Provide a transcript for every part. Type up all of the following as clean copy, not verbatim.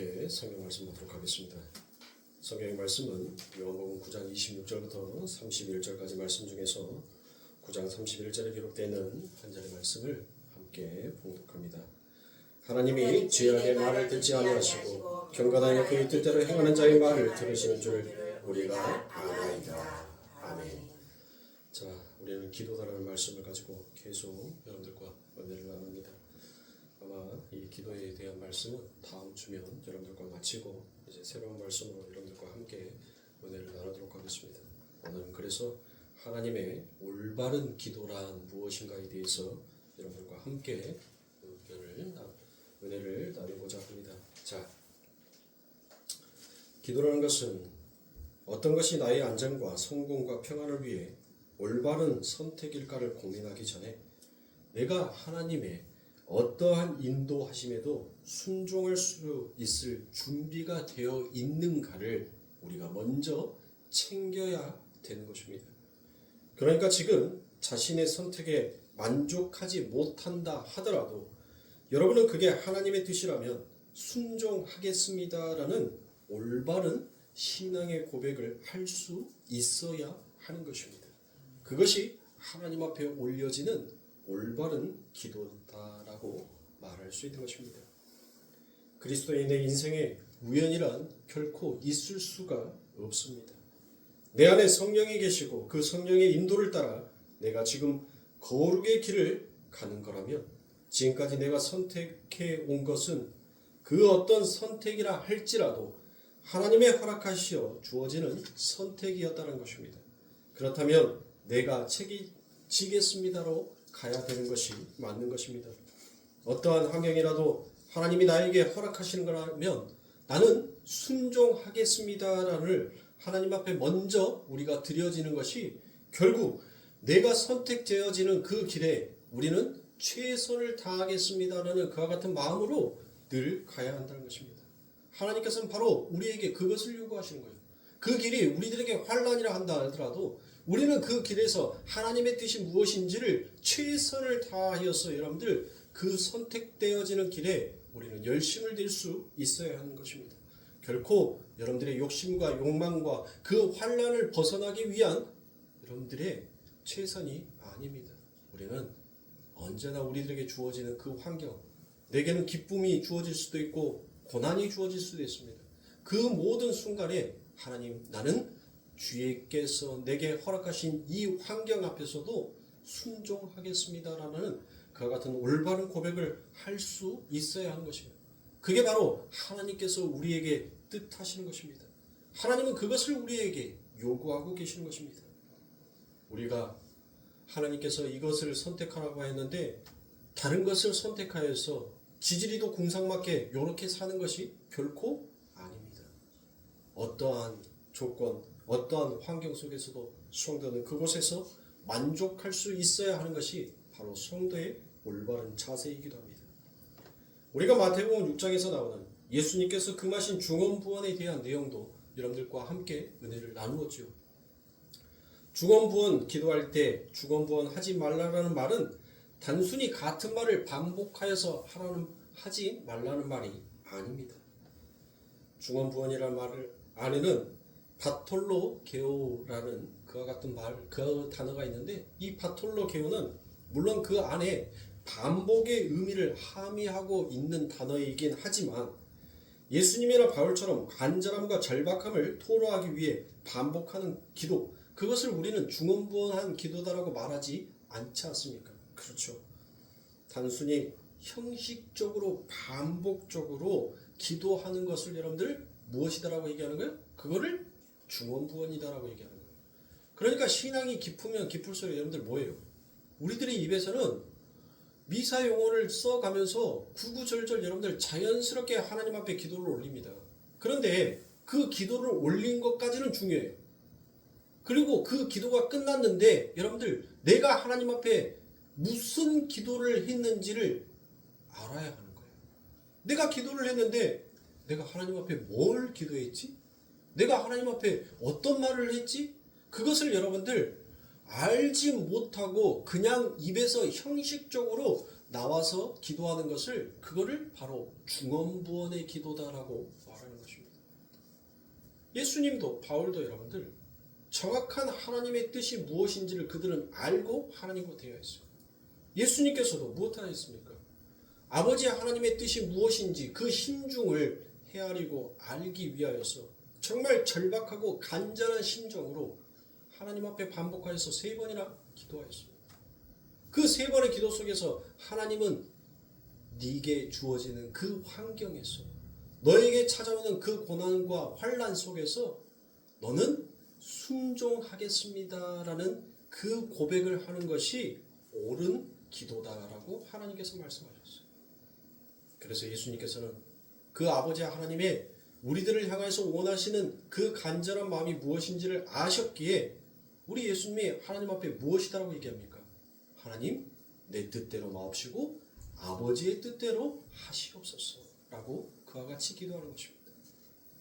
함께 성경 말씀 보도록 하겠습니다. 성경의 말씀은 요한복음 9장 26절부터 31절까지 말씀 중에서 9장 31절에 기록되어 있는 한 절의 말씀을 함께 봉독합니다. 하나님이 죄악의 말을 듣지 아니하시고 경건하여 그의 뜻대로 행하는 자의 말을 들으시는 줄 우리가 아나이다. 아멘. 자, 우리는 기도다라는 말씀을 가지고 계속 여러분들과 은혜를 나눕니다. 아마 이 기도에 대한 말씀은 다음 주면 여러분들과 마치고 이제 새로운 말씀으로 여러분들과 함께 은혜를 나누도록 하겠습니다. 오늘은 그래서 하나님의 올바른 기도란 무엇인가에 대해서 여러분들과 함께 은혜를 나누고자 합니다. 자, 기도라는 것은 어떤 것이 나의 안전과 성공과 평안을 위해 올바른 선택일까를 고민하기 전에 내가 하나님의 어떠한 인도하심에도 순종할 수 있을 준비가 되어 있는가를 우리가 먼저 챙겨야 되는 것입니다. 그러니까 지금 자신의 선택에 만족하지 못한다 하더라도 여러분은 그게 하나님의 뜻이라면 순종하겠습니다라는 올바른 신앙의 고백을 할 수 있어야 하는 것입니다. 그것이 하나님 앞에 올려지는 올바른 기도다라고 말할 수 있는 것입니다. 그리스도인의 인생에 우연이란 결코 있을 수가 없습니다. 내 안에 성령이 계시고 그 성령의 인도를 따라 내가 지금 거룩의 길을 가는 거라면 지금까지 내가 선택해 온 것은 그 어떤 선택이라 할지라도 하나님의 허락하시어 주어지는 선택이었다는 것입니다. 그렇다면 내가 책임지겠습니다로 가야 되는 것이 맞는 것입니다. 어떠한 환경이라도 하나님이 나에게 허락하시는 거라면 나는 순종하겠습니다라는 하나님 앞에 먼저 우리가 드려지는 것이 결국 내가 선택되어지는 그 길에 우리는 최선을 다하겠습니다라는 그와 같은 마음으로 늘 가야 한다는 것입니다. 하나님께서는 바로 우리에게 그것을 요구하시는 거예요. 그 길이 우리들에게 환난이라 한다 하더라도 우리는 그 길에서 하나님의 뜻이 무엇인지를 최선을 다하여서 여러분들 그 선택되어지는 길에 우리는 열심을 낼 수 있어야 하는 것입니다. 결코 여러분들의 욕심과 욕망과 그 환난을 벗어나기 위한 여러분들의 최선이 아닙니다. 우리는 언제나 우리들에게 주어지는 그 환경, 내게는 기쁨이 주어질 수도 있고 고난이 주어질 수도 있습니다. 그 모든 순간에 하나님, 나는 주께서 내게 허락하신 이 환경 앞에서도 순종하겠습니다라는 그와 같은 올바른 고백을 할 수 있어야 하는 것입니다. 그게 바로 하나님께서 우리에게 뜻하시는 것입니다. 하나님은 그것을 우리에게 요구하고 계시는 것입니다. 우리가 하나님께서 이것을 선택하라고 했는데 다른 것을 선택하여서 지지리도 궁상맞게 이렇게 사는 것이 결코 아닙니다. 어떠한 조건, 어떠한 환경 속에서도 성도는 그곳에서 만족할 수 있어야 하는 것이 바로 성도의 올바른 자세이기도 합니다. 우리가 마태복음 6장에서 나오는 예수님께서 금하신 중언부언에 대한 내용도 여러분들과 함께 은혜를 나누었죠. 중언부언 기도할 때 중언부언 하지 말라라는 말은 단순히 같은 말을 반복하여서 하지 말라는 말이 아닙니다. 중언부언이라는 말을 안에는 바톨로게오라는 그와 같은 그 단어가 있는데 이 바톨로게오는 물론 그 안에 반복의 의미를 함의하고 있는 단어이긴 하지만 예수님이나 바울처럼 간절함과 절박함을 토로하기 위해 반복하는 기도, 그것을 우리는 중언부언한 기도다라고 말하지 않지 않습니까? 그렇죠. 단순히 형식적으로 반복적으로 기도하는 것을 여러분들 무엇이다라고 얘기하는 거예요? 그거를 중언부언이다라고 얘기하는 거예요. 그러니까 신앙이 깊으면 깊을수록 여러분들 뭐예요? 우리들의 입에서는 미사 용어를 써가면서 구구절절 여러분들 자연스럽게 하나님 앞에 기도를 올립니다. 그런데 그 기도를 올린 것까지는 중요해요. 그리고 그 기도가 끝났는데 여러분들 내가 하나님 앞에 무슨 기도를 했는지를 알아야 하는 거예요. 내가 기도를 했는데 내가 하나님 앞에 뭘 기도했지? 내가 하나님 앞에 어떤 말을 했지? 그것을 여러분들 알지 못하고 그냥 입에서 형식적으로 나와서 기도하는 것을 그거를 바로 중언부언의 기도다라고 말하는 것입니다. 예수님도 바울도 여러분들 정확한 하나님의 뜻이 무엇인지를 그들은 알고 하나님과 대화했어요. 예수님께서도 무엇하셨습니까? 아버지 하나님의 뜻이 무엇인지 그 심중을 헤아리고 알기 위하여서 정말 절박하고 간절한 심정으로 하나님 앞에 반복하여서 3번이나 기도하였습니다. 그 3번의 기도 속에서 하나님은 네게 주어지는 그 환경에서 너에게 찾아오는 그 고난과 환난 속에서 너는 순종하겠습니다라는 그 고백을 하는 것이 옳은 기도다라고 하나님께서 말씀하셨어요. 그래서 예수님께서는 그 아버지 하나님의 우리들을 향해서 원하시는 그 간절한 마음이 무엇인지를 아셨기에 우리 예수님이 하나님 앞에 무엇이다라고 얘기합니까? 하나님, 내 뜻대로 마옵시고 아버지의 뜻대로 하시옵소서 라고 그와 같이 기도하는 것입니다.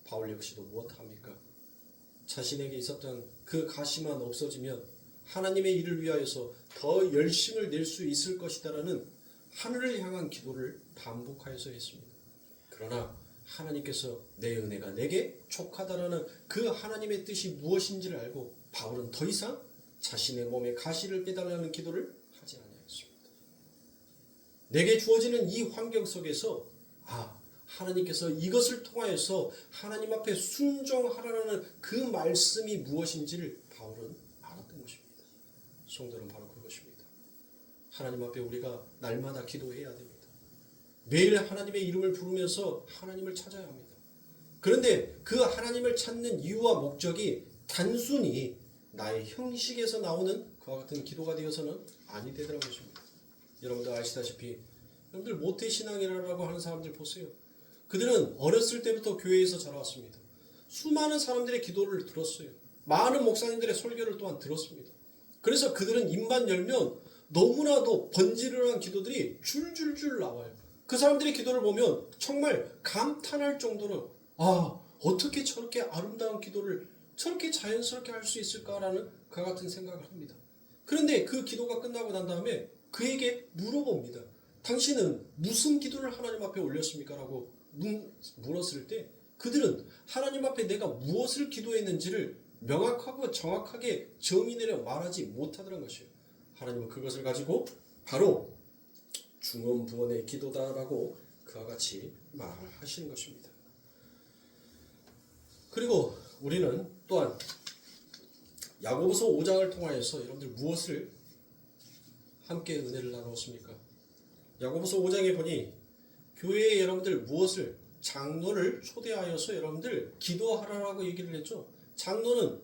바울 역시도 무엇합니까? 자신에게 있었던 그 가시만 없어지면 하나님의 일을 위하여서 더 열심을 낼 수 있을 것이다라는 하늘을 향한 기도를 반복하여서 했습니다. 그러나 하나님께서 내 은혜가 내게 족하다라는 그 하나님의 뜻이 무엇인지를 알고 바울은 더 이상 자신의 몸에 가시를 빼달라는 기도를 하지 않았습니다. 내게 주어지는 이 환경 속에서 하나님께서 이것을 통하여서 하나님 앞에 순종하라는 그 말씀이 무엇인지를 바울은 알았던 것입니다. 성도는 바로 그것입니다. 하나님 앞에 우리가 날마다 기도해야 됩니다. 매일 하나님의 이름을 부르면서 하나님을 찾아야 합니다. 그런데 그 하나님을 찾는 이유와 목적이 단순히 나의 형식에서 나오는 그와 같은 기도가 되어서는 아니 되더라는 것입니다. 여러분들 아시다시피 여러분들 모태신앙이라고 하는 사람들 보세요. 그들은 어렸을 때부터 교회에서 자라왔습니다. 수많은 사람들의 기도를 들었어요. 많은 목사님들의 설교를 또한 들었습니다. 그래서 그들은 입만 열면 너무나도 번지르르한 기도들이 줄줄줄 나와요. 그 사람들의 기도를 보면 정말 감탄할 정도로 어떻게 저렇게 아름다운 기도를 저렇게 자연스럽게 할 수 있을까라는 그와 같은 생각을 합니다. 그런데 그 기도가 끝나고 난 다음에 그에게 물어봅니다. 당신은 무슨 기도를 하나님 앞에 올렸습니까? 라고 물었을 때 그들은 하나님 앞에 내가 무엇을 기도했는지를 명확하고 정확하게 정의내려 말하지 못하더란 것이에요. 하나님은 그것을 가지고 바로 중언부언의 기도다라고 그와 같이 말하시는 것입니다. 그리고 우리는 또한 야고보서 5장을 통하여서 여러분들 무엇을 함께 은혜를 나누었습니까? 야고보서 5장에 보니 교회에 여러분들 무엇을 장로를 초대하여서 여러분들 기도하라라고 얘기를 했죠. 장로는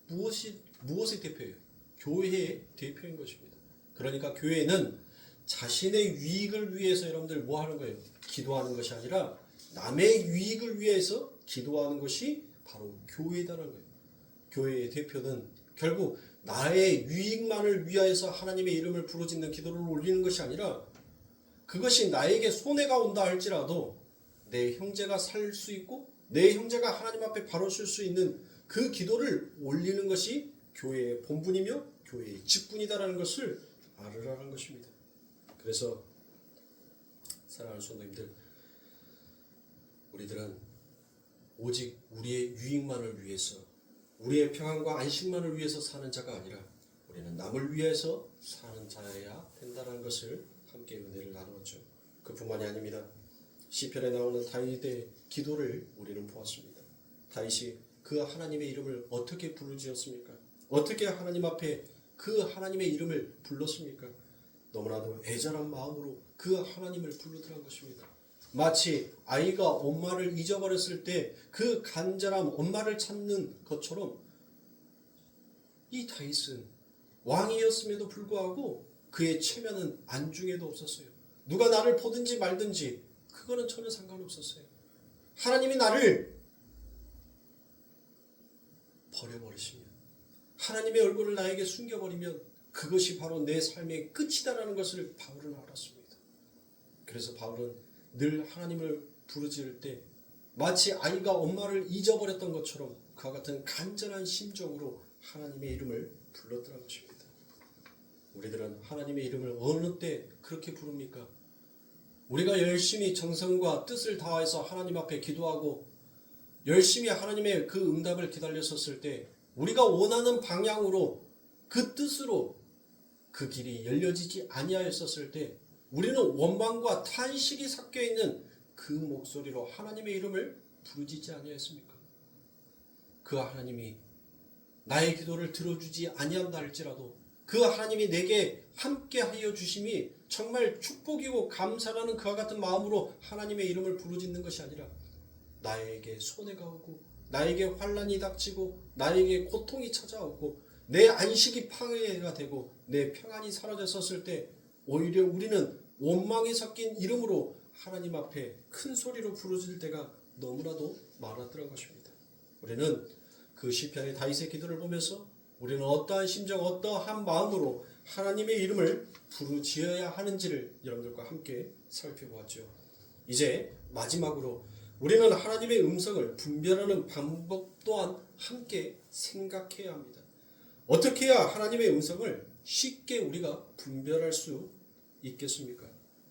무엇의 대표예요? 교회의 대표인 것입니다. 그러니까 교회는 자신의 유익을 위해서 여러분들 뭐 하는 거예요? 기도하는 것이 아니라 남의 유익을 위해서 기도하는 것이 바로 교회다라는 거예요. 교회의 대표는 결국 나의 유익만을 위하여서 하나님의 이름을 부르짖는 기도를 올리는 것이 아니라 그것이 나에게 손해가 온다 할지라도 내 형제가 살 수 있고 내 형제가 하나님 앞에 바로 설 수 있는 그 기도를 올리는 것이 교회의 본분이며 교회의 직분이다라는 것을 알으라는 것입니다. 그래서 사랑하는 성도님들, 우리들은 오직 우리의 유익만을 위해서 우리의 평안과 안식만을 위해서 사는 자가 아니라 우리는 남을 위해서 사는 자여야 된다는 것을 함께 은혜를 나누었죠. 그뿐만이 아닙니다. 시편에 나오는 다윗의 기도를 우리는 보았습니다. 다윗이 그 하나님의 이름을 어떻게 부르짖었습니까? 어떻게 하나님 앞에 그 하나님의 이름을 불렀습니까? 너무나도 애절한 마음으로 그 하나님을 부르더란 것입니다. 마치 아이가 엄마를 잊어버렸을 때 그 간절함, 엄마를 찾는 것처럼 이 다윗은 왕이었음에도 불구하고 그의 체면은 안중에도 없었어요. 누가 나를 보든지 말든지 그거는 전혀 상관없었어요. 하나님이 나를 버려버리시면, 하나님의 얼굴을 나에게 숨겨버리면 그것이 바로 내 삶의 끝이다라는 것을 바울은 알았습니다. 그래서 바울은 늘 하나님을 부르짖을 때 마치 아이가 엄마를 잊어버렸던 것처럼 그와 같은 간절한 심정으로 하나님의 이름을 불렀더란 것입니다. 우리들은 하나님의 이름을 어느 때 그렇게 부릅니까? 우리가 열심히 정성과 뜻을 다해서 하나님 앞에 기도하고 열심히 하나님의 그 응답을 기다렸었을 때 우리가 원하는 방향으로 그 뜻으로 그 길이 열려지지 아니하였었을 때 우리는 원망과 탄식이 섞여 있는 그 목소리로 하나님의 이름을 부르짖지 아니하였습니까? 그 하나님이 나의 기도를 들어주지 아니한다 할지라도 그 하나님이 내게 함께하여 주심이 정말 축복이고 감사라는 그와 같은 마음으로 하나님의 이름을 부르짖는 것이 아니라 나에게 손해가 오고 나에게 환난이 닥치고 나에게 고통이 찾아오고 내 안식이 파괴가 되고 내 평안이 사라졌었을 때 오히려 우리는 원망이 섞인 이름으로 하나님 앞에 큰 소리로 부르짖을 때가 너무나도 많았던 것입니다. 우리는 그 시편의 다윗의 기도를 보면서 우리는 어떠한 심정, 어떠한 마음으로 하나님의 이름을 부르짖어야 하는지를 여러분들과 함께 살펴보았죠. 이제 마지막으로 우리는 하나님의 음성을 분별하는 방법 또한 함께 생각해야 합니다. 어떻게 해야 하나님의 음성을 쉽게 우리가 분별할 수 있겠습니까?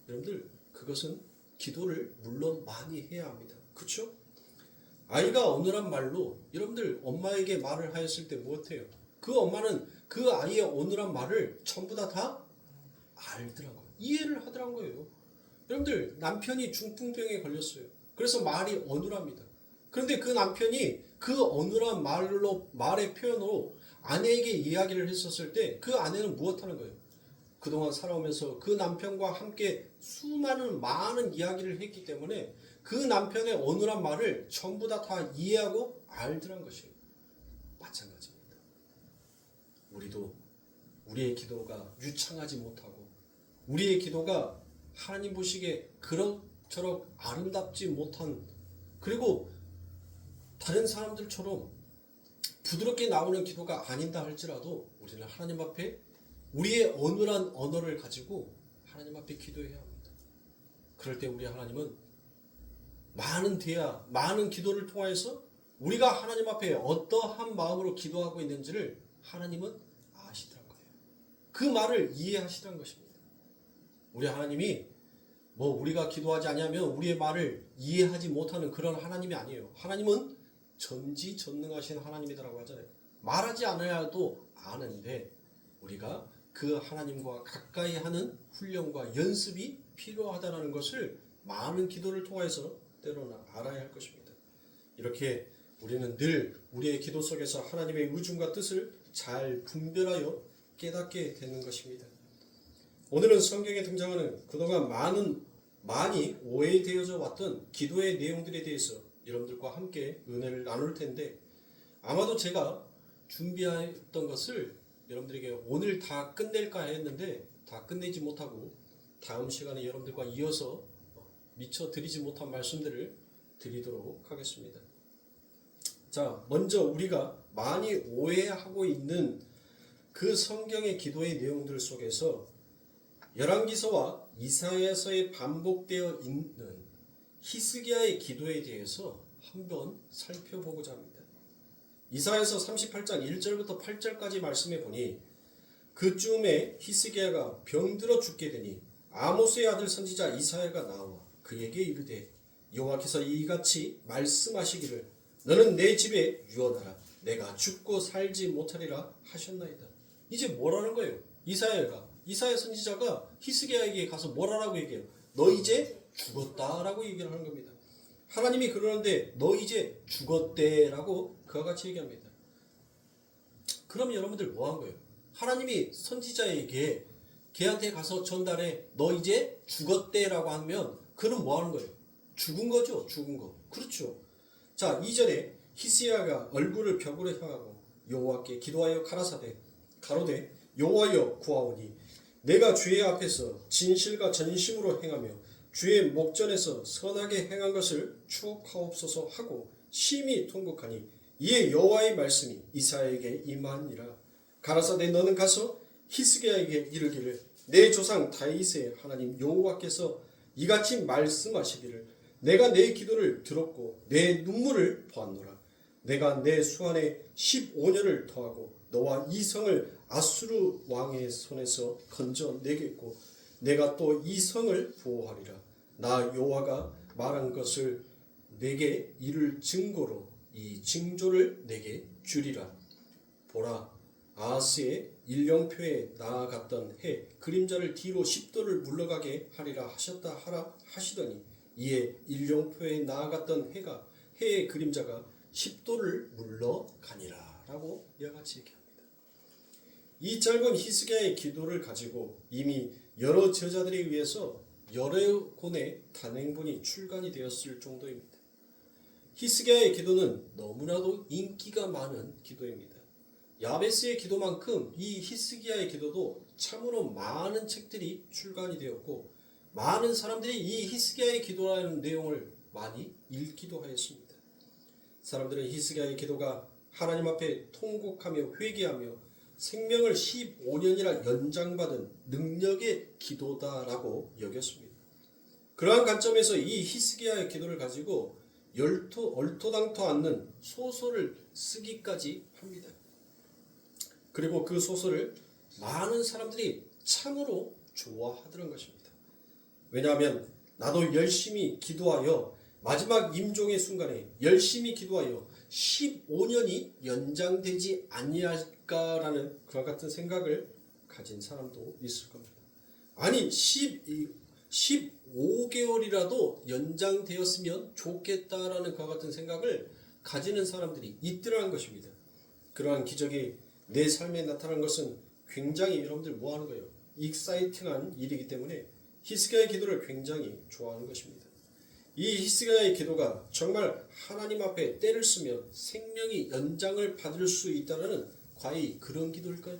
여러분들, 그것은 기도를 물론 많이 해야 합니다. 그렇죠? 아이가 어느한 말로 여러분들 엄마에게 말을 하였을 때 무엇해요? 그 엄마는 그 아이의 어느한 말을 전부 다 알더라고요. 이해를 하더라고요. 여러분들, 남편이 중풍병에 걸렸어요. 그래서 말이 어눌합니다. 그런데 그 남편이 그 어눌한 말의 표현으로 아내에게 이야기를 했었을 때 그 아내는 무엇하는 거예요? 그동안 살아오면서 그 남편과 함께 많은 이야기를 했기 때문에 그 남편의 어눌한 말을 전부 다 이해하고 알더란 것이에요. 마찬가지입니다. 우리도 우리의 기도가 유창하지 못하고 우리의 기도가 하나님 보시기에 그럭저럭 아름답지 못한, 그리고 다른 사람들처럼 부드럽게 나오는 기도가 아닌다 할지라도 우리는 하나님 앞에 우리의 어눌한 언어를 가지고 하나님 앞에 기도해야 합니다. 그럴 때 우리 하나님은 많은 대화, 많은 기도를 통하여서 우리가 하나님 앞에 어떠한 마음으로 기도하고 있는지를 하나님은 아시더란 거예요. 그 말을 이해하시더란 것입니다. 우리 하나님이 우리가 기도하지 않으면 우리의 말을 이해하지 못하는 그런 하나님이 아니에요. 하나님은 전지전능하신 하나님이라고 하잖아요. 말하지 않아야도 아는데 우리가 그 하나님과 가까이 하는 훈련과 연습이 필요하다는 것을 많은 기도를 통해서 때로는 알아야 할 것입니다. 이렇게 우리는 늘 우리의 기도 속에서 하나님의 의중과 뜻을 잘 분별하여 깨닫게 되는 것입니다. 오늘은 성경에 등장하는 그동안 많이 오해되어져 왔던 기도의 내용들에 대해서 여러분들과 함께 은혜를 나눌 텐데, 아마도 제가 준비했던 것을 여러분들에게 오늘 다 끝낼까 했는데 다 끝내지 못하고 다음 시간에 여러분들과 이어서 미처 드리지 못한 말씀들을 드리도록 하겠습니다. 자, 먼저 우리가 많이 오해하고 있는 그 성경의 기도의 내용들 속에서 열왕기서와 이사야서에 반복되어 있는 히스기야의 기도에 대해서 한번 살펴보고자 합니다. 이사야서 38장 1절부터 8절까지 말씀해 보니 그쯤에 히스기야가 병들어 죽게 되니 아모스의 아들 선지자 이사야가 나와 그에게 이르되 여호와께서 이같이 말씀하시기를 너는 내 집에 유언하라 내가 죽고 살지 못하리라 하셨나이다. 이제 뭐라는 거예요? 이사야 선지자가 히스기야에게 가서 뭐라고 얘기해요? 너 이제 죽었다라고 얘기를 하는 겁니다. 하나님이 그러는데 너 이제 죽었대라고 그와 같이 얘기합니다. 그럼 여러분들 뭐 한 거예요? 하나님이 선지자에게 걔한테 가서 전달해 너 이제 죽었대라고 하면 그는 뭐 하는 거예요? 죽은 거죠. 죽은 거. 그렇죠. 자, 2절에 히스기야가 얼굴을 벽으로 향하고 여호와께 기도하여 가로되 여호와여 구하오니 내가 주의 앞에서 진실과 전심으로 행하며 주의 목전에서 선하게 행한 것을 추억하옵소서 하고 심히 통곡하니 이에 여호와의 말씀이 이사야에게 임하니라. 가라사대 너는 가서 히스기야에게 이르기를 내 조상 다윗의 하나님 여호와께서 이같이 말씀하시기를 내가 내 기도를 들었고 내 눈물을 보았노라. 내가 내 수완에 15년을 더하고 너와 이 성을 아수르 왕의 손에서 건져내겠고 내가 또 이 성을 보호하리라. 나 여호와가 말한 것을 내게 이룰 증거로 이 징조를 내게 주리라. 보라, 아하스의 일령표에 나아갔던 해 그림자를 뒤로 10도를 물러가게 하리라 하셨다 하라 하시더니 이에 일령표에 나아갔던 해의 그림자가 10도를 물러가니라 라고 이와 같이 얘기합니다. 이 짧은 히스기야의 기도를 가지고 이미 여러 제자들에 의해서 여러 권의 단행본이 출간이 되었을 정도입니다. 히스기야의 기도는 너무나도 인기가 많은 기도입니다. 야베스의 기도만큼 이 히스기야의 기도도 참으로 많은 책들이 출간이 되었고 많은 사람들이 이 히스기야의 기도라는 내용을 많이 읽기도 하였습니다. 사람들은 히스기야의 기도가 하나님 앞에 통곡하며 회개하며 생명을 15년이나 연장받은 능력의 기도다라고 여겼습니다. 그러한 관점에서 이 히스기야의 기도를 가지고 얼토당토 않는 소설을 쓰기까지 합니다. 그리고 그 소설을 많은 사람들이 참으로 좋아하더란 것입니다. 왜냐하면 나도 열심히 기도하여 마지막 임종의 순간에 열심히 기도하여 15년이 연장되지 아니할까라는 그와 같은 생각을 가진 사람도 있을 겁니다. 아니 15개월이라도 연장되었으면 좋겠다라는 그와 같은 생각을 가지는 사람들이 있더라는 것입니다. 그러한 기적이 내 삶에 나타난 것은 굉장히 여러분들 뭐하는 거예요? 익사이팅한 일이기 때문에 히스기야의 기도를 굉장히 좋아하는 것입니다. 이 히스기야의 기도가 정말 하나님 앞에 때를 쓰면 생명이 연장을 받을 수 있다는 과연 그런 기도일까요?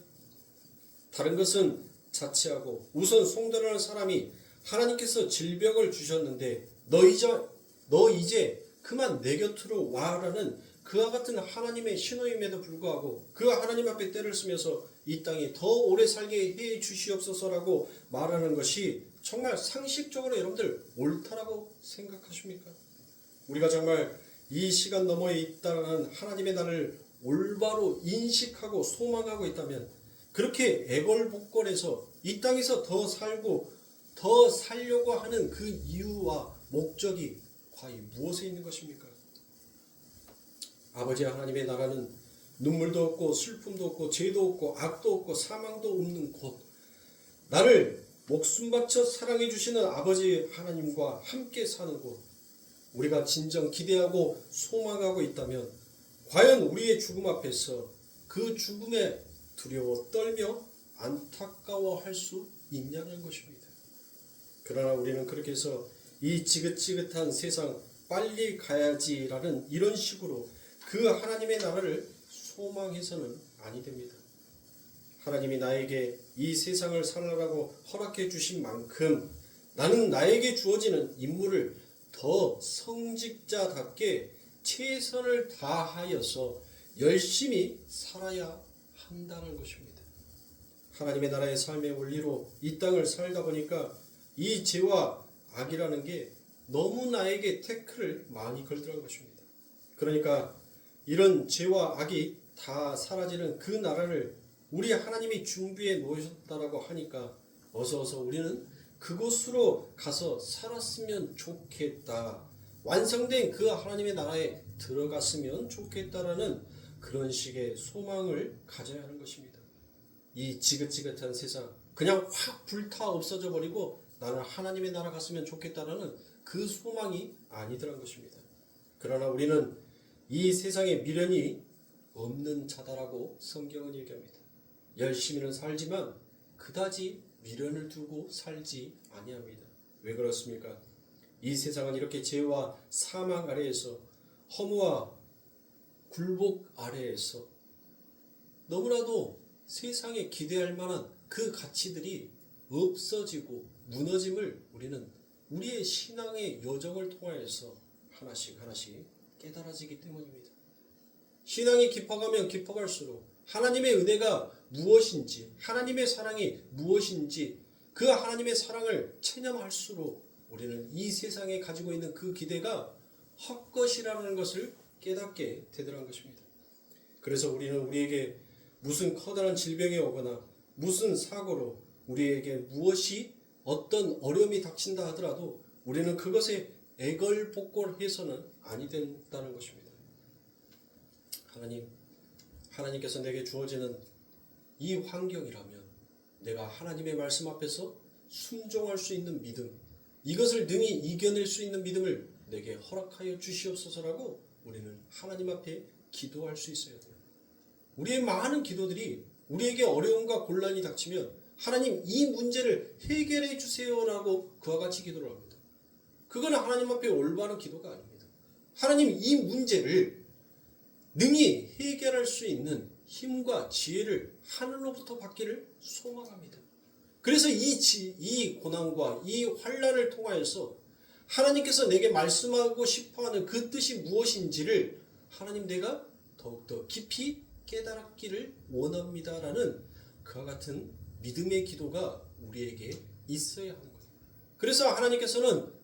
다른 것은 자체하고 우선 송달하는 사람이 하나님께서 질병을 주셨는데 너 이제 그만 내 곁으로 와라는 그와 같은 하나님의 신호임에도 불구하고 그 하나님 앞에 때를 쓰면서 이 땅에 더 오래 살게 해 주시옵소서라고 말하는 것이 정말 상식적으로 여러분들 옳다라고 생각하십니까? 우리가 정말 이 시간 너머에 있다는 하나님의 나를 올바로 인식하고 소망하고 있다면 그렇게 애걸복걸해서 이 땅에서 더 살고 더 살려고 하는 그 이유와 목적이 과연 무엇에 있는 것입니까? 아버지 하나님의 나라는 눈물도 없고 슬픔도 없고 죄도 없고 악도 없고 사망도 없는 곳, 나를 목숨 바쳐 사랑해 주시는 아버지 하나님과 함께 사는 곳, 우리가 진정 기대하고 소망하고 있다면 과연 우리의 죽음 앞에서 그 죽음에 두려워 떨며 안타까워할 수 있냐는 것입니다. 그러나 우리는 그렇게 해서 이 지긋지긋한 세상 빨리 가야지라는 이런 식으로 그 하나님의 나라를 소망해서는 아니 됩니다. 하나님이 나에게 이 세상을 살아라고 허락해 주신 만큼 나는 나에게 주어지는 임무를 더 성직자답게 최선을 다하여서 열심히 살아야 한다는 것입니다. 하나님의 나라의 삶의 원리로 이 땅을 살다 보니까 이 죄와 악이라는 게 너무 나에게 태클을 많이 걸더라는 것입니다. 그러니까 이런 죄와 악이 다 사라지는 그 나라를 우리 하나님이 준비해 놓으셨다라고 하니까 어서 우리는 그곳으로 가서 살았으면 좋겠다. 완성된 그 하나님의 나라에 들어갔으면 좋겠다라는 그런 식의 소망을 가져야 하는 것입니다. 이 지긋지긋한 세상 그냥 확 불타 없어져 버리고 나는 하나님의 나라 갔으면 좋겠다라는 그 소망이 아니더란 것입니다. 그러나 우리는 이 세상에 미련이 없는 자다라고 성경은 얘기합니다. 열심히는 살지만 그다지 미련을 두고 살지 아니합니다. 왜 그렇습니까? 이 세상은 이렇게 죄와 사망 아래에서 허무와 굴복 아래에서 너무나도 세상에 기대할 만한 그 가치들이 없어지고 무너짐을 우리는 우리의 신앙의 여정을 통하여서 하나씩 깨달아지기 때문입니다. 신앙이 깊어가면 깊어갈수록 하나님의 은혜가 무엇인지, 하나님의 사랑이 무엇인지 그 하나님의 사랑을 체념할수록 우리는 이 세상에 가지고 있는 그 기대가 헛것이라는 것을 깨닫게 되더란 것입니다. 그래서 우리는 우리에게 무슨 커다란 질병이 오거나 무슨 사고로 우리에게 무엇이 어떤 어려움이 닥친다 하더라도 우리는 그것에 애걸복걸해서는 아니 된다는 것입니다. 하나님께서 내게 주어지는 이 환경이라면 내가 하나님의 말씀 앞에서 순종할 수 있는 믿음, 이것을 능히 이겨낼 수 있는 믿음을 내게 허락하여 주시옵소서라고 우리는 하나님 앞에 기도할 수 있어야 돼요. 우리의 많은 기도들이 우리에게 어려움과 곤란이 닥치면 하나님 이 문제를 해결해 주세요라고 그와 같이 기도를 합니다. 그거는 하나님 앞에 올바른 기도가 아닙니다. 하나님 이 문제를 능히 해결할 수 있는 힘과 지혜를 하늘로부터 받기를 소망합니다. 그래서 이 고난과 이 환난을 통하여서 하나님께서 내게 말씀하고 싶어하는 그 뜻이 무엇인지를 하나님 내가 더욱더 깊이 깨달았기를 원합니다라는 그와 같은 믿음의 기도가 우리에게 있어야 하는 거예요. 그래서 하나님께서는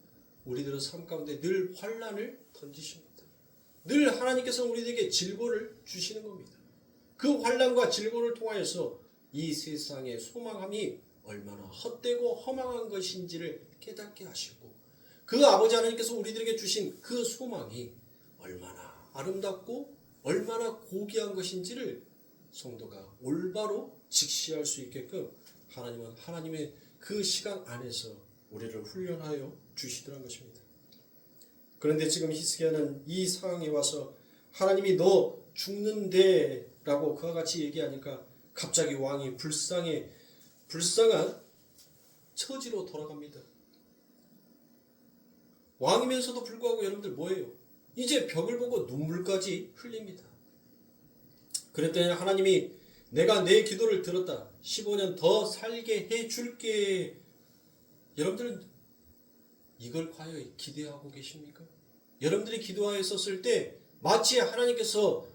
우리들의 삶 가운데 늘 환난을 던지십니다. 늘 하나님께서 우리에게 질고를 주시는 겁니다. 그 환난과 질고를 통하여서 이 세상의 소망함이 얼마나 헛되고 허망한 것인지를 깨닫게 하시고 그 아버지 하나님께서 우리들에게 주신 그 소망이 얼마나 아름답고 얼마나 고귀한 것인지를 성도가 올바로 직시할 수 있게끔 하나님은 하나님의 그 시간 안에서 우리를 훈련하여 주시더란 것입니다. 그런데 지금 히스기야는 이 상황에 와서 하나님이 너 죽는데 라고 그와 같이 얘기하니까 갑자기 왕이 불쌍한 처지로 돌아갑니다. 왕이면서도 불구하고 여러분들 뭐예요? 이제 벽을 보고 눈물까지 흘립니다. 그랬더니 하나님이 내가 내 기도를 들었다. 15년 더 살게 해줄게. 여러분들은 이걸 과연 기대하고 계십니까? 여러분들이 기도하였었을 때 마치 하나님께서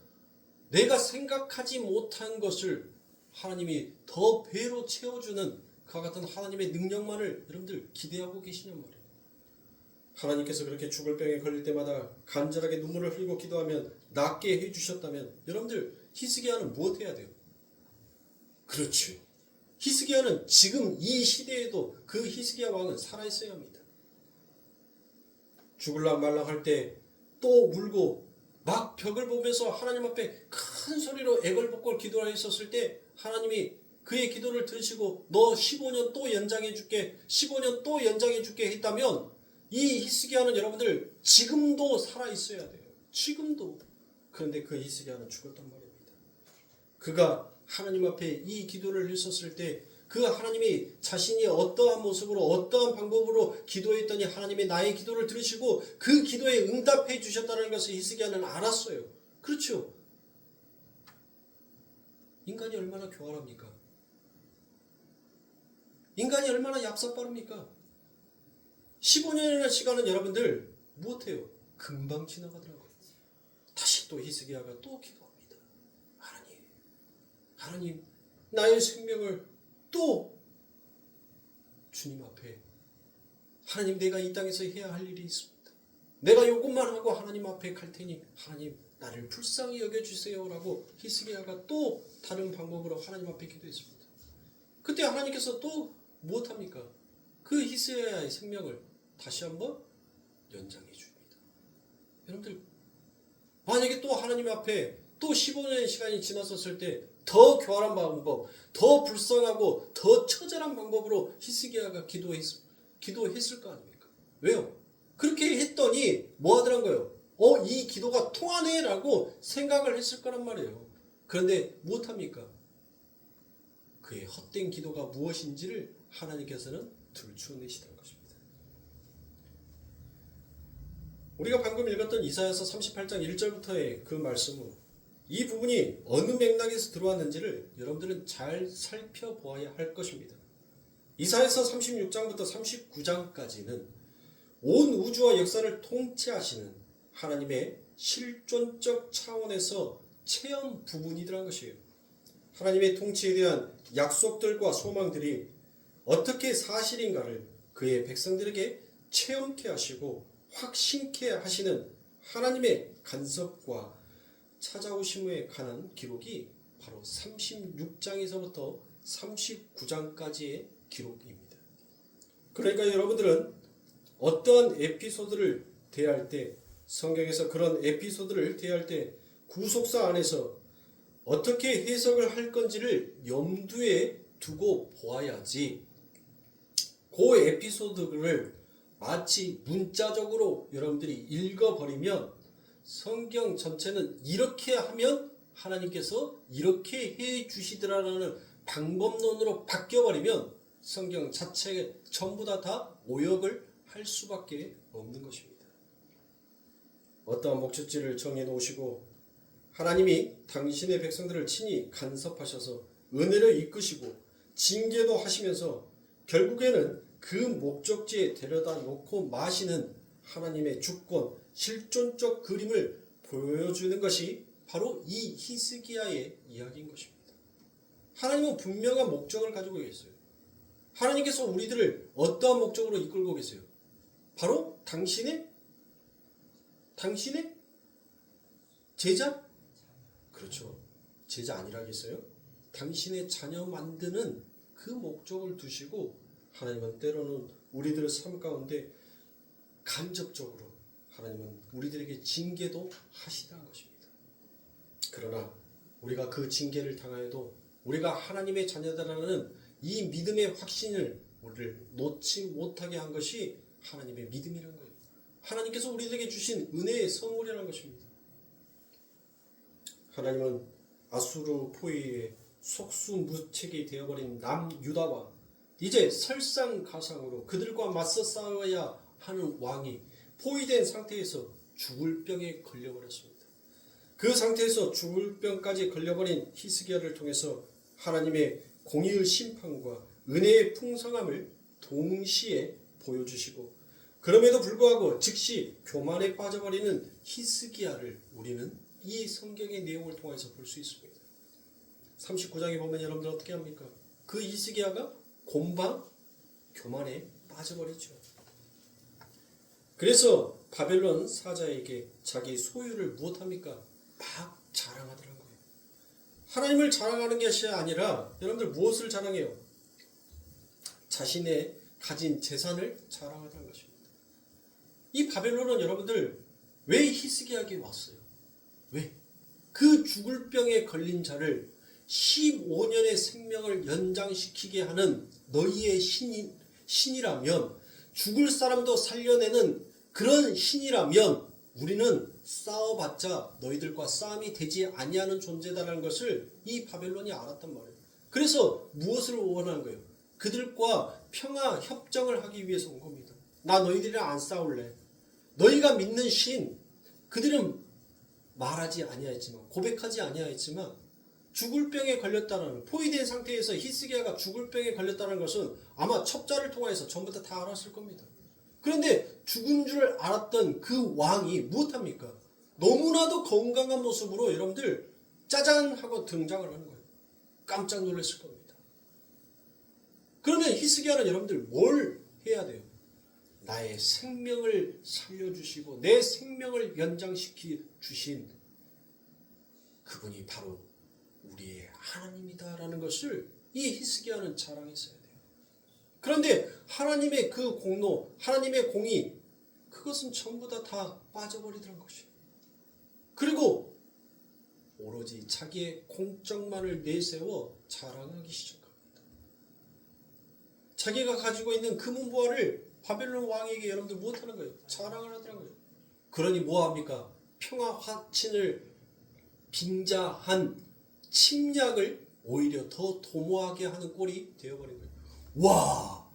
내가 생각하지 못한 것을 하나님이 더 배로 채워주는 그와 같은 하나님의 능력만을 여러분들 기대하고 계시냔 말이에요. 하나님께서 그렇게 죽을 병에 걸릴 때마다 간절하게 눈물을 흘리고 기도하면 낫게 해주셨다면 여러분들 히스기야는 무엇 해야 돼요? 그렇죠. 히스기야는 지금 이 시대에도 그 히스기야 왕은 살아있어야 합니다. 죽을랑 말랑 할 때 또 울고 막 벽을 보면서 하나님 앞에 큰 소리로 애걸복걸 기도하였었을 때 하나님이 그의 기도를 들으시고 너 15년 또 연장해 줄게 15년 또 연장해 줄게 했다면 이 히스기야는 여러분들 지금도 살아있어야 돼요. 지금도. 그런데 그 히스기야는 죽었단 말입니다. 그가 하나님 앞에 이 기도를 했었을 때 그 하나님이 자신이 어떠한 모습으로 어떠한 방법으로 기도했더니 하나님이 나의 기도를 들으시고 그 기도에 응답해 주셨다는 것을 히스기야는 알았어요. 그렇죠. 인간이 얼마나 교활합니까? 인간이 얼마나 얍삽빠릅니까? 15년이라는 시간은 여러분들 무엇해요? 금방 지나가더라고요. 다시 또 히스기야가 또 기도합니다. 하나님 나의 생명을 또 주님 앞에 하나님 내가 이 땅에서 해야 할 일이 있습니다. 내가 이것만 하고 하나님 앞에 갈 테니 하나님 나를 불쌍히 여겨주세요 라고 히스기야가 또 다른 방법으로 하나님 앞에 기도했습니다. 그때 하나님께서 또 무엇합니까? 그 히스기야의 생명을 다시 한번 연장해 줍니다. 여러분들 만약에 또 하나님 앞에 또 15년의 시간이 지났었을 때 더 교활한 방법, 더 불쌍하고 더 처절한 방법으로 히스기야가 기도했을 거 아닙니까? 왜요? 그렇게 했더니 뭐 하더란 거예요? 이 기도가 통하네 라고 생각을 했을 거란 말이에요. 그런데 무엇합니까? 그의 헛된 기도가 무엇인지를 하나님께서는 들추어내시던 것입니다. 우리가 방금 읽었던 이사야서 38장 1절부터의 그 말씀은 이 부분이 어느 맥락에서 들어왔는지를 여러분들은 잘 살펴보아야 할 것입니다. 이사야서 36장부터 39장까지는 온 우주와 역사를 통치하시는 하나님의 실존적 차원에서 체험 부분이라는 것이에요. 하나님의 통치에 대한 약속들과 소망들이 어떻게 사실인가를 그의 백성들에게 체험케 하시고 확신케 하시는 하나님의 간섭과 찾아오심에 관한 기록이 바로 36장에서부터 39장까지의 기록입니다. 그러니까 여러분들은 어떠한 에피소드를 대할 때, 성경에서 그런 에피소드를 대할 때 구속사 안에서 어떻게 해석을 할 건지를 염두에 두고 보아야지, 그 에피소드를 마치 문자적으로 여러분들이 읽어버리면 성경 전체는 이렇게 하면 하나님께서 이렇게 해 주시더라라는 방법론으로 바뀌어버리면 성경 자체 전부 다 오역을 할 수밖에 없는 것입니다. 어떠한 목적지를 정해 놓으시고 하나님이 당신의 백성들을 친히 간섭하셔서 은혜를 이끄시고 징계도 하시면서 결국에는 그 목적지에 데려다 놓고 마시는 하나님의 주권, 실존적 그림을 보여주는 것이 바로 이 히스기야의 이야기인 것입니다. 하나님은 분명한 목적을 가지고 계세요. 하나님께서 우리들을 어떠한 목적으로 이끌고 계세요? 바로 당신의 제자? 그렇죠. 제자 아니라겠어요? 당신의 자녀 만드는 그 목적을 두시고 하나님은 때로는 우리들의 삶 가운데 간접적으로 하나님은 우리들에게 징계도 하시다는 것입니다. 그러나 우리가 그 징계를 당하여도 우리가 하나님의 자녀다라는 이 믿음의 확신을 우리를 놓지 못하게 한 것이 하나님의 믿음이라는 거예요. 하나님께서 우리들에게 주신 은혜의 선물이라는 것입니다. 하나님은 아수르 포위의 속수무책이 되어버린 남유다와 이제 설상가상으로 그들과 맞서 싸워야 하는 왕이 포위된 상태에서 죽을 병에 걸려버렸습니다. 그 상태에서 죽을 병까지 걸려버린 히스기야를 통해서 하나님의 공의의 심판과 은혜의 풍성함을 동시에 보여주시고, 그럼에도 불구하고 즉시 교만에 빠져버리는 히스기야를 우리는 이 성경의 내용을 통해서 볼 수 있습니다. 39장에 보면 여러분들 어떻게 합니까? 그 히스기야가 곰방 교만에 빠져버리죠. 그래서 바벨론 사자에게 자기 소유를 무엇합니까? 막 자랑하더라는 거예요. 하나님을 자랑하는 것이 아니라 여러분들 무엇을 자랑해요? 자신의 가진 재산을 자랑하다는 것입니다. 이 바벨론은 여러분들 왜 히스기야에게 왔어요? 왜? 그 죽을 병에 걸린 자를 15년의 생명을 연장시키게 하는 너희의 신이라면, 죽을 사람도 살려내는 그런 신이라면 우리는 싸워봤자 너희들과 싸움이 되지 아니하는 존재다라는 것을 이 바벨론이 알았단 말이에요. 그래서 무엇을 원하는 거예요? 그들과 평화 협정을 하기 위해서 온 겁니다. 나 너희들이랑 안 싸울래. 너희가 믿는 신, 그들은 말하지 아니하였지만, 고백하지 아니하였지만 죽을 병에 걸렸다는, 포위된 상태에서 히스기야가 죽을 병에 걸렸다는 것은 아마 첩자를 통해서 전부 다 알았을 겁니다. 그런데 죽은 줄 알았던 그 왕이 무엇합니까? 너무나도 건강한 모습으로 여러분들 짜잔 하고 등장을 하는 거예요. 깜짝 놀랐을 겁니다. 그러면 히스기야는 여러분들 뭘 해야 돼요? 나의 생명을 살려주시고 내 생명을 연장시켜 주신 그분이 바로 우리의 하나님이다라는 것을 이 히스기야는 자랑했어야 돼요. 그런데 하나님의 그 공로, 하나님의 공의, 그것은 전부 다 빠져버리더란 것이에요. 그리고 오로지 자기의 공적만을 내세워 자랑하기 시작합니다. 자기가 가지고 있는 금은보화를 바벨론 왕에게 여러분들 무엇하는 거예요? 자랑을 하더라는 거예요. 그러니 뭐합니까? 평화 확신을 빙자한 침략을 오히려 더 도모하게 하는 꼴이 되어버린 거예요. 와!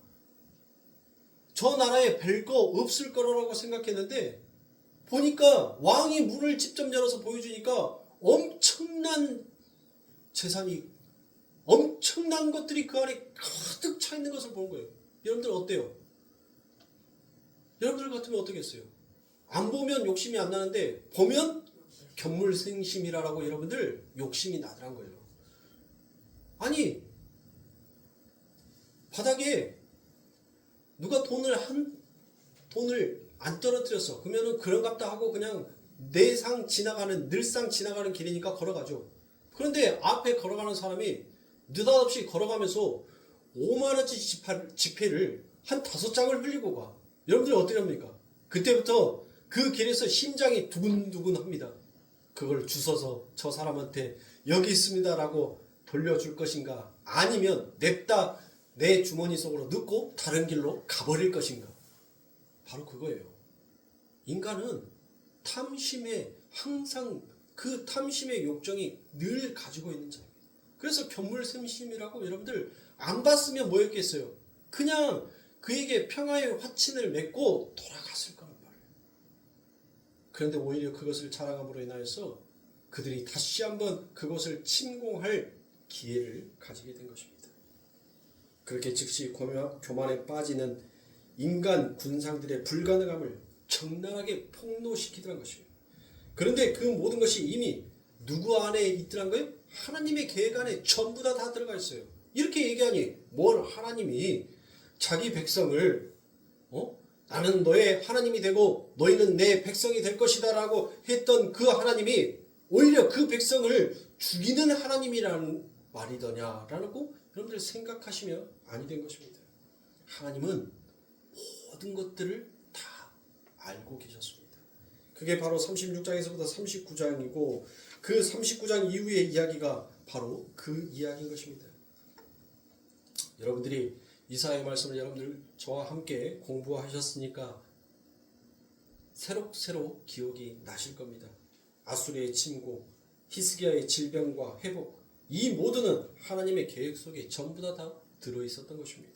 저 나라에 별거 없을 거라고 생각했는데 보니까 왕이 문을 직접 열어서 보여주니까 엄청난 재산이, 엄청난 것들이 그 안에 가득 차 있는 것을 본 거예요. 여러분들 어때요? 여러분들 같으면 어떻겠어요? 안 보면 욕심이 안 나는데 보면 견물생심이라고 여러분들 욕심이 나더란 거예요. 아니, 바닥에 누가 돈을 안 떨어뜨렸어. 그러면은 그런갑다 하고 그냥 늘상 지나가는 길이니까 걸어가죠. 그런데 앞에 걸어가는 사람이 느닷없이 걸어가면서 5만 원짜리 지폐를 한 5장을 흘리고 가. 여러분들이 어떻게 합니까? 그때부터 그 길에서 심장이 두근두근 합니다. 그걸 주워서 저 사람한테 여기 있습니다라고 돌려줄 것인가? 아니면 냅다 내 주머니 속으로 넣고 다른 길로 가버릴 것인가? 바로 그거예요. 인간은 탐심에 항상 그 탐심의 욕정이 늘 가지고 있는 자입니다. 그래서 견물샘심이라고 여러분들 안 봤으면 뭐였겠어요? 그냥 그에게 평화의 화친을 맺고 돌아갔을 거란 말이에요. 그런데 오히려 그것을 자랑함으로 인하여서 그들이 다시 한번 그것을 침공할 기회를 가지게 된 것입니다. 그렇게 즉시 교만에 빠지는 인간 군상들의 불가능함을 적나라하게 폭로시키더란 것입니다. 그런데 그 모든 것이 이미 누구 안에 있더란 거예요? 하나님의 계획 안에 전부 다 들어가 있어요. 이렇게 얘기하니 뭘 하나님이 자기 백성을 나는 너의 하나님이 되고 너희는 내 백성이 될 것이다 라고 했던 그 하나님이 오히려 그 백성을 죽이는 하나님이라는 말이더냐라고 여러분들 생각하시면 아니 된 것입니다. 하나님은 모든 것들을 다 알고 계셨습니다. 그게 바로 36장에서부터 39장이고 그 39장 이후의 이야기가 바로 그 이야기인 것입니다. 여러분들이 이사야의 말씀을 여러분들 저와 함께 공부하셨으니까 새록새록 기억이 나실 겁니다. 아수르의 침공, 히스기야의 질병과 회복, 이 모두는 하나님의 계획 속에 전부 다 들어있었던 것입니다.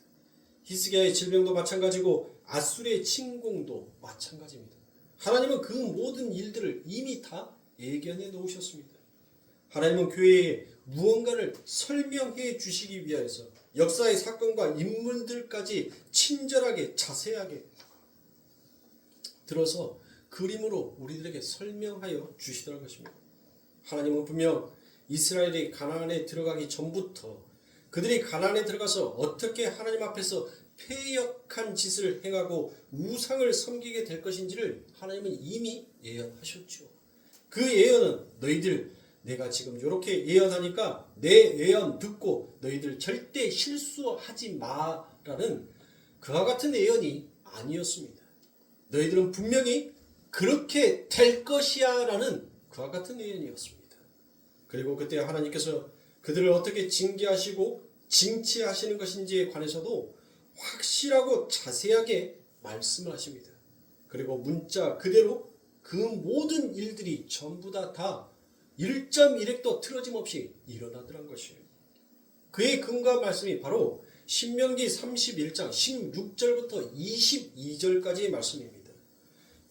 히스기야의 질병도 마찬가지고 아수르의 침공도 마찬가지입니다. 하나님은 그 모든 일들을 이미 다 예견해 놓으셨습니다. 하나님은 교회에 무언가를 설명해 주시기 위하여서 역사의 사건과 인물들까지 친절하게 자세하게 들어서 그림으로 우리들에게 설명하여 주시더란 것입니다. 하나님은 분명 이스라엘이 가나안에 들어가기 전부터 그들이 가나안에 들어가서 어떻게 하나님 앞에서 패역한 짓을 행하고 우상을 섬기게 될 것인지를 하나님은 이미 예언하셨죠. 그 예언은 너희들 내가 지금 이렇게 예언하니까 내 예언 듣고 너희들 절대 실수하지 마라는 그와 같은 예언이 아니었습니다. 너희들은 분명히 그렇게 될 것이야 라는 그와 같은 예언이었습니다. 그리고 그때 하나님께서 그들을 어떻게 징계하시고 징치하시는 것인지에 관해서도 확실하고 자세하게 말씀을 하십니다. 그리고 문자 그대로 그 모든 일들이 전부 다 1.1획도 틀어짐없이 일어나더란 것이에요. 그의 근거한 말씀이 바로 신명기 31장 16절부터 22절까지의 말씀입니다.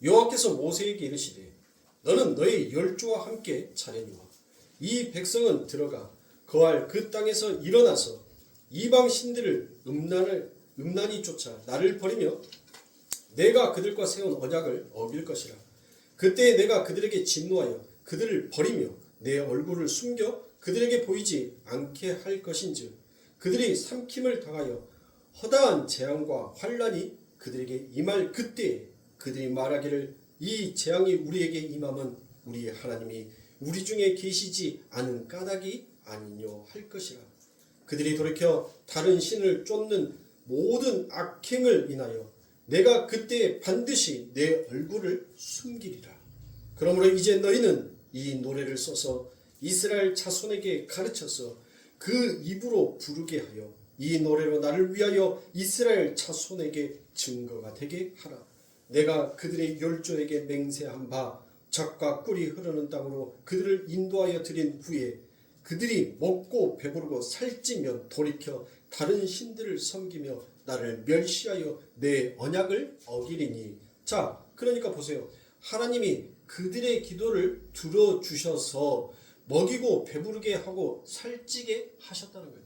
여호와께서 모세에게 이르시되 너는 너의 열조와 함께 차려니와 이 백성은 들어가 거할 그 땅에서 일어나서 이방 신들을 음란히 쫓아 나를 버리며 내가 그들과 세운 언약을 어길 것이라. 그때에 내가 그들에게 진노하여 그들을 버리며 내 얼굴을 숨겨 그들에게 보이지 않게 할 것인즉 그들이 삼킴을 당하여 허다한 재앙과 환난이 그들에게 임할 그때에 그들이 말하기를 이 재앙이 우리에게 임함은 우리 하나님이 우리 중에 계시지 않은 까닭이 아니뇨 할 것이라. 그들이 돌이켜 다른 신을 쫓는 모든 악행을 인하여 내가 그때에 반드시 내 얼굴을 숨기리라. 그러므로 이제 너희는 이 노래를 써서 이스라엘 자손에게 가르쳐서 그 입으로 부르게 하여 이 노래로 나를 위하여 이스라엘 자손에게 증거가 되게 하라. 내가 그들의 열조에게 맹세한 바 젖과 꿀이 흐르는 땅으로 그들을 인도하여 드린 후에 그들이 먹고 배부르고 살찌면 돌이켜 다른 신들을 섬기며 나를 멸시하여 내 언약을 어기리니. 자, 그러니까 보세요. 하나님이 그들의 기도를 들어주셔서 먹이고 배부르게 하고 살찌게 하셨다는 거예요.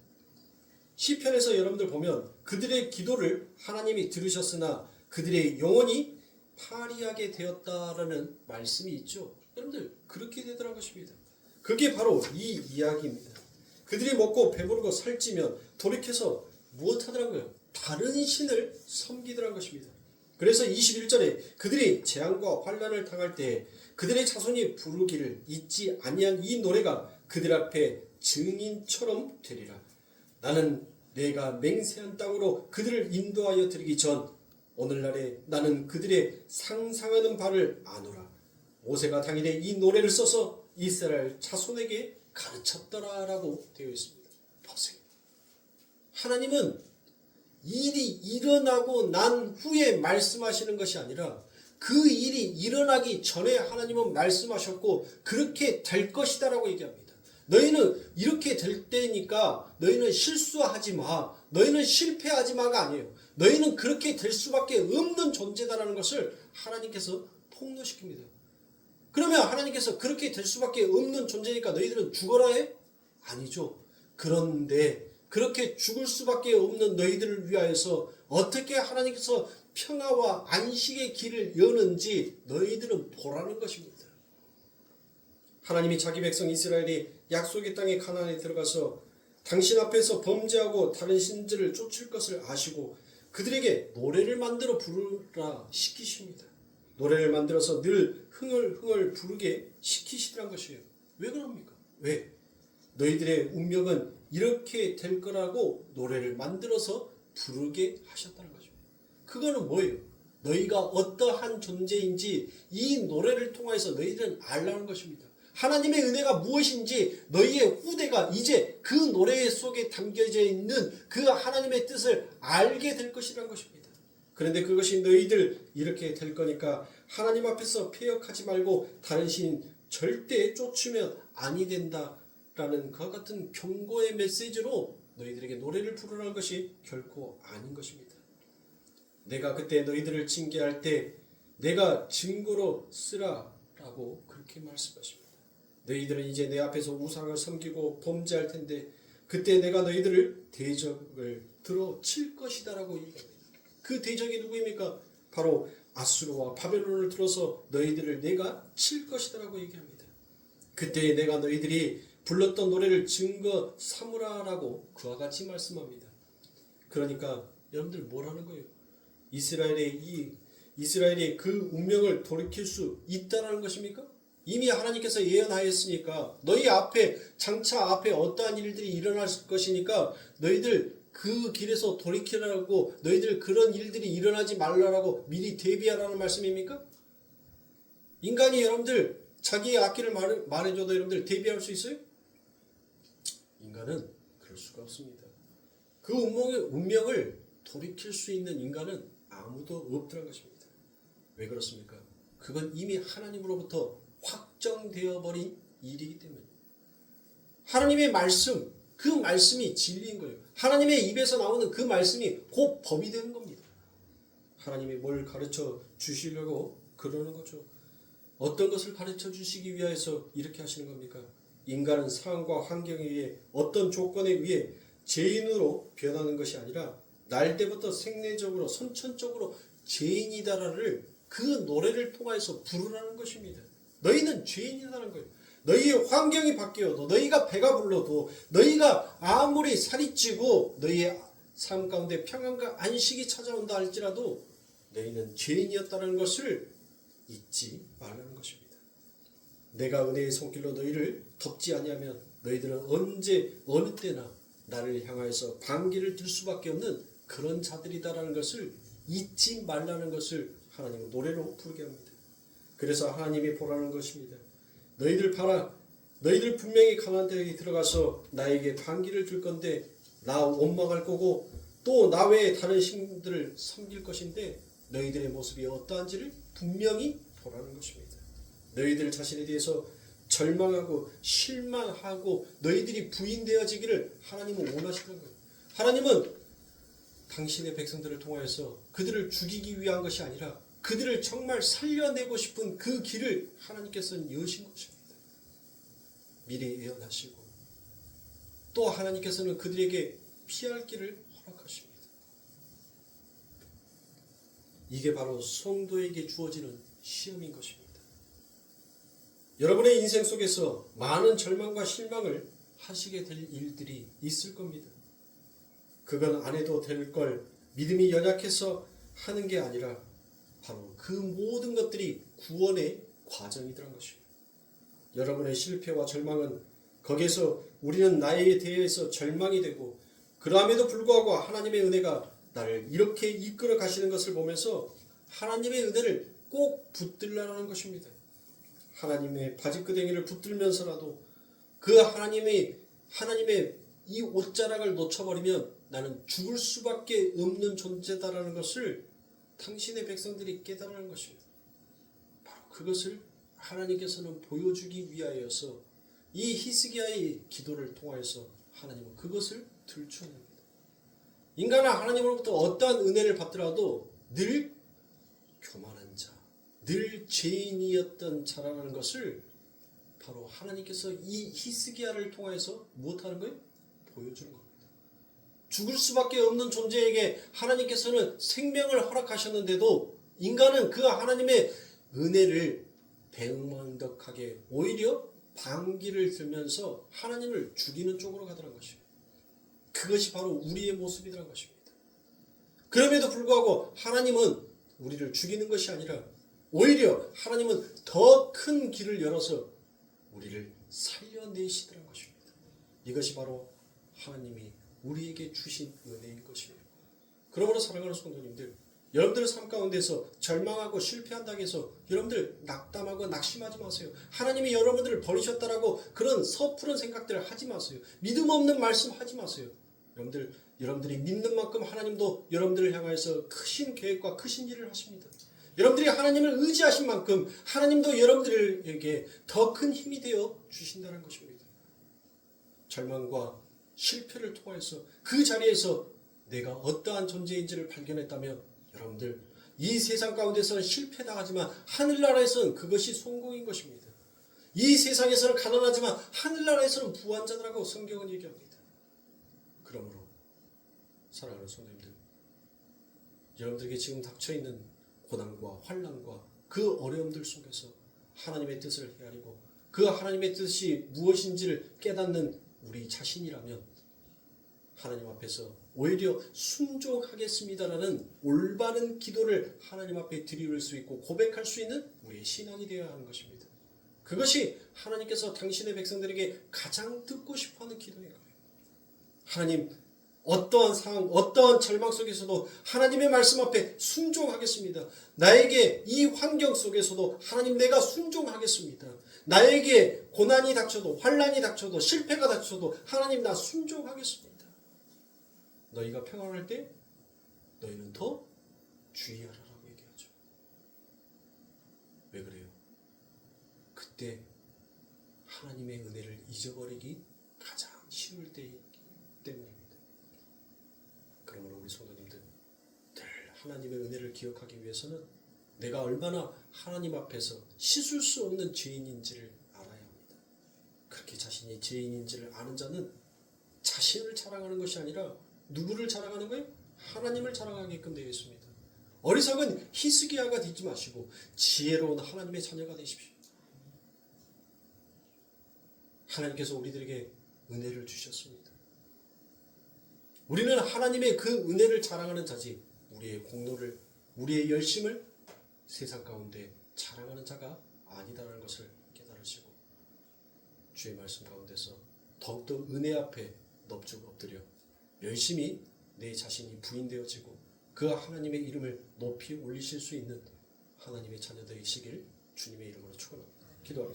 시편에서 여러분들 보면 그들의 기도를 하나님이 들으셨으나 그들의 영혼이 파리하게 되었다라는 말씀이 있죠. 여러분들 그렇게 되더란 것입니다. 그게 바로 이 이야기입니다. 그들이 먹고 배부르고 살찌면 돌이켜서 무엇하더란 거예요? 다른 신을 섬기더란 것입니다. 그래서 21절에 그들이 재앙과 환난을 당할 때 그들의 자손이 부르기를 잊지 아니한 이 노래가 그들 앞에 증인처럼 되리라. 나는 내가 맹세한 땅으로 그들을 인도하여 드리기 전 오늘날에 나는 그들의 상상하는 바를 아노라. 모세가 당일에 이 노래를 써서 이스라엘 자손에게 가르쳤더라라고 되어 있습니다. 보세요. 하나님은 일이 일어나고 난 후에 말씀하시는 것이 아니라 그 일이 일어나기 전에 하나님은 말씀하셨고 그렇게 될 것이다라고 얘기합니다. 너희는 이렇게 될 때니까 너희는 실수하지 마. 너희는 실패하지 마가 아니에요. 너희는 그렇게 될 수밖에 없는 존재다라는 것을 하나님께서 폭로시킵니다. 그러면 하나님께서 그렇게 될 수밖에 없는 존재니까 너희들은 죽어라 해? 아니죠. 그런데 그렇게 죽을 수밖에 없는 너희들을 위하여서 어떻게 하나님께서 평화와 안식의 길을 여는지 너희들은 보라는 것입니다. 하나님이 자기 백성 이스라엘이 약속의 땅에 가나안에 들어가서 당신 앞에서 범죄하고 다른 신들을 쫓을 것을 아시고 그들에게 노래를 만들어 부르라 시키십니다. 노래를 만들어서 늘 흥얼흥얼 부르게 시키시더란 것이에요. 왜 그럽니까? 왜? 너희들의 운명은 이렇게 될 거라고 노래를 만들어서 부르게 하셨다는 거죠. 그거는 뭐예요? 너희가 어떠한 존재인지 이 노래를 통해서 너희들은 알라는 것입니다. 하나님의 은혜가 무엇인지 너희의 후대가 이제 그 노래 속에 담겨져 있는 그 하나님의 뜻을 알게 될 것이라는 것입니다. 그런데 그것이 너희들 이렇게 될 거니까 하나님 앞에서 패역하지 말고 다른 신 절대 쫓으면 아니 된다라는 그와 같은 경고의 메시지로 너희들에게 노래를 부르라는 것이 결코 아닌 것입니다. 내가 그때 너희들을 징계할 때 내가 증거로 쓰라라고 그렇게 말씀하십니다. 너희들은 이제 내 앞에서 우상을 섬기고 범죄할 텐데 그때 내가 너희들을 대적을 들어 칠 것이다라고 얘기합니다. 그 대적이 누구입니까? 바로 아수르와 바벨론을 들어서 너희들을 내가 칠 것이다라고 얘기합니다. 그때 내가 너희들이 불렀던 노래를 증거 삼으라라고 그와 같이 말씀합니다. 그러니까 여러분들 뭐라는 거예요? 이스라엘의 그 운명을 돌이킬 수 있다라는 것입니까? 이미 하나님께서 예언하였으니까 너희 앞에 장차 앞에 어떠한 일들이 일어날 것이니까 너희들 그 길에서 돌이키라고 너희들 그런 일들이 일어나지 말라라고 미리 대비하라는 말씀입니까? 인간이 여러분들 자기의 악기를 말해줘도 여러분들 대비할 수 있어요? 인간은 그럴 수가 없습니다. 그 운명을 돌이킬 수 있는 인간은 아무도 없더란 것입니다. 왜 그렇습니까? 그건 이미 하나님으로부터 확정되어 버린 일이기 때문에 하나님의 말씀, 그 말씀이 진리인 거예요. 하나님의 입에서 나오는 그 말씀이 곧 법이 되는 겁니다. 하나님이 뭘 가르쳐 주시려고 그러는 거죠. 어떤 것을 가르쳐 주시기 위해서 이렇게 하시는 겁니까? 인간은 상황과 환경에 의해 어떤 조건에 의해 죄인으로 변하는 것이 아니라 날 때부터 생내적으로 선천적으로 죄인이다라를 그 노래를 통해서 부르라는 것입니다. 너희는 죄인이라는 거예요. 너희의 환경이 바뀌어도 너희가 배가 불러도 너희가 아무리 살이 찌고 너희의 삶 가운데 평안과 안식이 찾아온다 할지라도 너희는 죄인이었다는 것을 잊지 말라는 것입니다. 내가 은혜의 손길로 너희를 덮지 아니하면 너희들은 언제 어느 때나 나를 향하여서 반기를 들 수밖에 없는 그런 자들이다라는 것을 잊지 말라는 것을 하나님은 노래로 부르게 합니다. 그래서 하나님이 보라는 것입니다. 너희들 봐라. 너희들 분명히 가나안 땅에 들어가서 나에게 반기를 줄 건데 나 원망할 거고 또 나 외에 다른 신들을 섬길 것인데 너희들의 모습이 어떠한지를 분명히 보라는 것입니다. 너희들 자신에 대해서 절망하고 실망하고 너희들이 부인되어지기를 하나님은 원하시는 거예요. 하나님은 당신의 백성들을 통하여서 그들을 죽이기 위한 것이 아니라 그들을 정말 살려내고 싶은 그 길을 하나님께서는 여신 것입니다. 미리 예언하시고 또 하나님께서는 그들에게 피할 길을 허락하십니다. 이게 바로 성도에게 주어지는 시험인 것입니다. 여러분의 인생 속에서 많은 절망과 실망을 하시게 될 일들이 있을 겁니다. 그건 안 해도 될 걸 믿음이 연약해서 하는 게 아니라 바로 그 모든 것들이 구원의 과정이라는 것입니다. 여러분의 실패와 절망은 거기에서 우리는 나에 대해서 절망이 되고 그럼에도 불구하고 하나님의 은혜가 나를 이렇게 이끌어 가시는 것을 보면서 하나님의 은혜를 꼭 붙들라는 것입니다. 하나님의 바지끄댕이를 붙들면서라도 그 하나님의 이 옷자락을 놓쳐버리면 나는 죽을 수밖에 없는 존재다라는 것을 당신의 백성들이 깨달은 것입니다. 바로 그것을 하나님께서는 보여주기 위하여서 이 히스기야의 기도를 통하여서 하나님은 그것을 들추어냅니다. 인간은 하나님으로부터 어떠한 은혜를 받더라도 늘 교만한 자, 늘 죄인이었던 자라는 것을 바로 하나님께서 이 히스기야를 통해서 무엇하는 거예요? 보여주는 겁니다. 죽을 수밖에 없는 존재에게 하나님께서는 생명을 허락하셨는데도 인간은 그 하나님의 은혜를 배은망덕하게 오히려 반기를 들면서 하나님을 죽이는 쪽으로 가더란 것입니다. 그것이 바로 우리의 모습이라는 것입니다. 그럼에도 불구하고 하나님은 우리를 죽이는 것이 아니라 오히려 하나님은 더 큰 길을 열어서 우리를 살려내시더란 것입니다. 이것이 바로 하나님이 우리에게 주신 은혜인 것입니다. 그러므로 사랑하는 성도님들, 여러분들 삶 가운데서 절망하고 실패한다고 해서 여러분들 낙담하고 낙심하지 마세요. 하나님이 여러분들을 버리셨다라고 그런 섣부른 생각들을 하지 마세요. 믿음 없는 말씀 하지 마세요. 여러분들이 믿는 만큼 하나님도 여러분들을 향하여서 크신 계획과 크신 일을 하십니다. 여러분들이 하나님을 의지하신 만큼 하나님도 여러분들에게 더 큰 힘이 되어 주신다는 것입니다. 절망과 실패를 통해서 그 자리에서 내가 어떠한 존재인지를 발견했다면 여러분들 이 세상 가운데서는 실패당하지만 하늘나라에서는 그것이 성공인 것입니다. 이 세상에서는 가난하지만 하늘나라에서는 부한자라고 성경은 얘기합니다. 그러므로 사랑하는 성도님들, 여러분들에게 지금 닥쳐있는 고난과 환난과 그 어려움들 속에서 하나님의 뜻을 헤아리고 그 하나님의 뜻이 무엇인지를 깨닫는 우리 자신이라면 하나님 앞에서 오히려 순종하겠습니다라는 올바른 기도를 하나님 앞에 드릴 수 있고 고백할 수 있는 우리의 신앙이 되어야 하는 것입니다. 그것이 하나님께서 당신의 백성들에게 가장 듣고 싶어하는 기도인 거예요. 하나님, 어떠한 상황, 어떠한 절망 속에서도 하나님의 말씀 앞에 순종하겠습니다. 나에게 이 환경 속에서도 하나님 내가 순종하겠습니다. 나에게 고난이 닥쳐도 환난이 닥쳐도 실패가 닥쳐도 하나님 나 순종하겠습니다. 너희가 평안할 때 너희는 더 주의하라라고 얘기하죠. 왜 그래요? 그때 하나님의 은혜를 잊어버리기 가장 쉬울 때이기 때문입니다. 그러므로 우리 성도님들 늘 하나님의 은혜를 기억하기 위해서는 내가 얼마나 하나님 앞에서 씻을 수 없는 죄인인지를 알아야 합니다. 그렇게 자신이 죄인인지를 아는 자는 자신을 자랑하는 것이 아니라 누구를 자랑하는 거예요? 하나님을 자랑하게끔 되어 있습니다. 어리석은 히스기야가 되지 마시고 지혜로운 하나님의 자녀가 되십시오. 하나님께서 우리들에게 은혜를 주셨습니다. 우리는 하나님의 그 은혜를 자랑하는 자지 우리의 공로를, 우리의 열심을 세상 가운데 자랑하는 자가 아니다라는 것을 깨달으시고 주의 말씀 가운데서 더욱더 은혜 앞에 넙죽 엎드려 열심히 내 자신이 부인되어지고 그 하나님의 이름을 높이 올리실 수 있는 하나님의 자녀들이시길 주님의 이름으로 축원합니다. 기도하겠습니다.